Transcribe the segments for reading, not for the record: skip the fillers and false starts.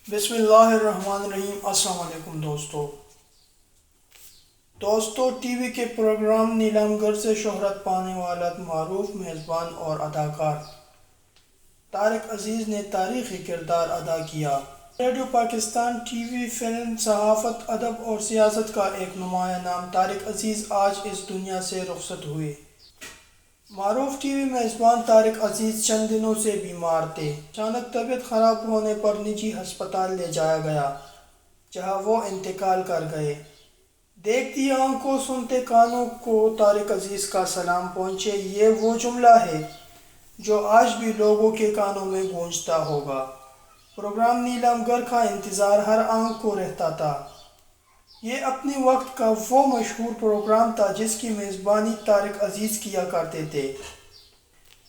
بسم اللہ الرحمن الرحیم۔ السلام علیکم دوستو ٹی وی کے پروگرام نیلم گر سے شہرت پانے والا معروف میزبان اور اداکار طارق عزیز نے تاریخی کردار ادا کیا۔ Radio Pakistan T V, film, صحافت، ادب اور سیاست کا ایک نمایاں نام طارق عزیز آج اس دنیا سے رخصت ہوئے۔ معروف ٹی وی میزبان طارق عزیز چند دنوں سے بیمار تھے۔ اچانک طبیعت خراب ہونے پر نجی ہسپتال لے جایا گیا، جہاں وہ انتقال کر گئے۔ دیکھتی آنکھوں سنتے کانوں کو طارق عزیز کا سلام پہنچے، یہ وہ جملہ ہے جو آج بھی لوگوں کے کانوں میں گونجتا ہوگا۔ پروگرام نیلم گر کا انتظار ہر آنکھ کو رہتا تھا۔ یہ اپنے وقت کا وہ مشہور پروگرام تھا جس کی میزبانی طارق عزیز کیا کرتے تھے۔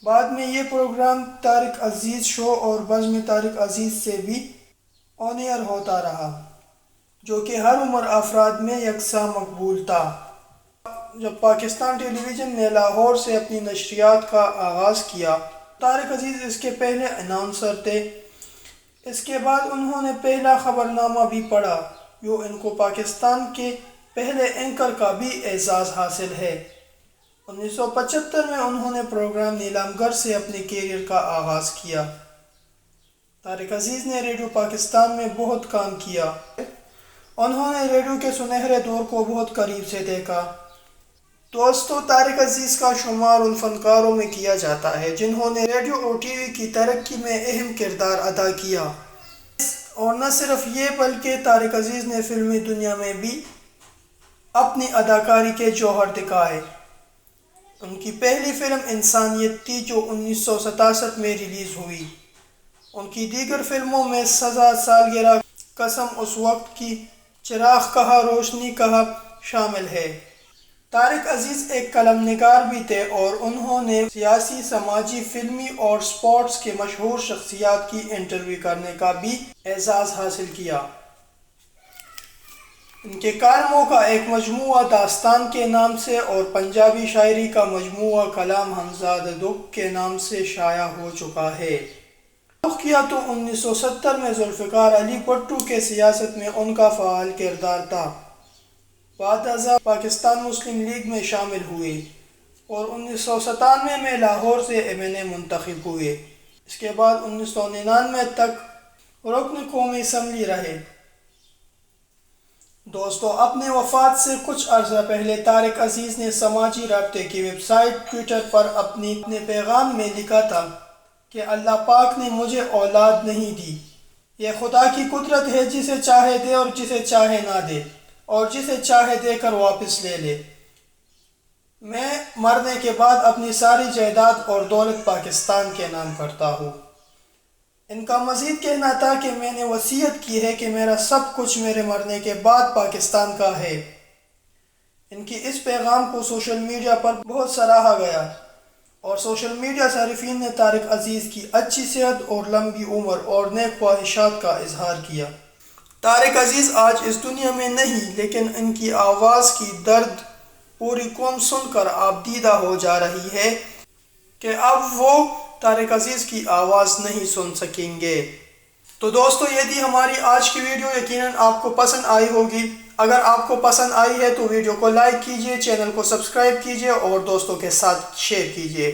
بعد میں یہ پروگرام طارق عزیز شو اور بزم طارق عزیز سے بھی آن ایئر ہوتا رہا، جو کہ ہر عمر افراد میں یکساں مقبول تھا۔ جب پاکستان ٹیلی ویژن نے لاہور سے اپنی نشریات کا آغاز کیا، طارق عزیز اس کے پہلے اناؤنسر تھے۔ اس کے بعد انہوں نے پہلا خبرنامہ بھی پڑھا، جو ان کو پاکستان کے پہلے اینکر کا بھی اعزاز حاصل ہے۔ 1975 میں انہوں نے پروگرام نیلم گر سے اپنے کیریئر کا آغاز کیا۔ طارق عزیز نے ریڈیو پاکستان میں بہت کام کیا۔ انہوں نے ریڈیو کے سنہرے دور کو بہت قریب سے دیکھا۔ دوستو، طارق عزیز کا شمار ان فنکاروں میں کیا جاتا ہے جنہوں نے ریڈیو اور ٹی وی کی ترقی میں اہم کردار ادا کیا۔ اور نہ صرف یہ بلکہ طارق عزیز نے فلمی دنیا میں بھی اپنی اداکاری کے جوہر دکھائے۔ ان کی پہلی فلم انسانیت تھی، جو 1967 میں ریلیز ہوئی۔ ان کی دیگر فلموں میں سزا، سالگرہ، قسم، اس وقت کی، چراغ کہاں روشنی کہاں شامل ہے۔ طارق عزیز ایک قلم نگار بھی تھے اور انہوں نے سیاسی، سماجی، فلمی اور سپورٹس کے مشہور شخصیات کی انٹرویو کرنے کا بھی اعزاز حاصل کیا۔ ان کے کالموں کا ایک مجموعہ داستان کے نام سے اور پنجابی شاعری کا مجموعہ کلام ہمزاد دکھ کے نام سے شائع ہو چکا ہے۔ رخ کیا تو 1970 میں ذوالفقار علی بھٹو کے سیاست میں ان کا فعال کردار تھا۔ بعد ازاں پاکستان مسلم لیگ میں شامل ہوئے اور 1997 میں لاہور سے MNA منتخب ہوئے۔ اس کے بعد 1999 تک رکن قومی اسمبلی رہے۔ دوستو، اپنے وفات سے کچھ عرصہ پہلے طارق عزیز نے سماجی رابطے کی ویب سائٹ ٹویٹر پر اپنے پیغام میں لکھا تھا کہ اللہ پاک نے مجھے اولاد نہیں دی۔ یہ خدا کی قدرت ہے، جسے چاہے دے اور جسے چاہے نہ دے، اور جسے چاہے دے کر واپس لے لے۔ میں مرنے کے بعد اپنی ساری جائیداد اور دولت پاکستان کے نام کرتا ہوں۔ ان کا مزید کہنا تھا کہ میں نے وصیت کی ہے کہ میرا سب کچھ میرے مرنے کے بعد پاکستان کا ہے۔ ان کی اس پیغام کو سوشل میڈیا پر بہت سراہا گیا اور سوشل میڈیا صارفین نے طارق عزیز کی اچھی صحت اور لمبی عمر اور نیک خواہشات کا اظہار کیا۔ طارق عزیز آج اس دنیا میں نہیں، لیکن ان کی آواز کی درد پوری قوم سن کر اب دیدہ ہو جا رہی ہے کہ اب وہ طارق عزیز کی آواز نہیں سن سکیں گے۔ تو دوستو، یہ تھی ہماری آج کی ویڈیو۔ یقیناً آپ کو پسند آئی ہوگی۔ اگر آپ کو پسند آئی ہے تو ویڈیو کو لائک کیجئے، چینل کو سبسکرائب کیجئے اور دوستوں کے ساتھ شیئر کیجئے۔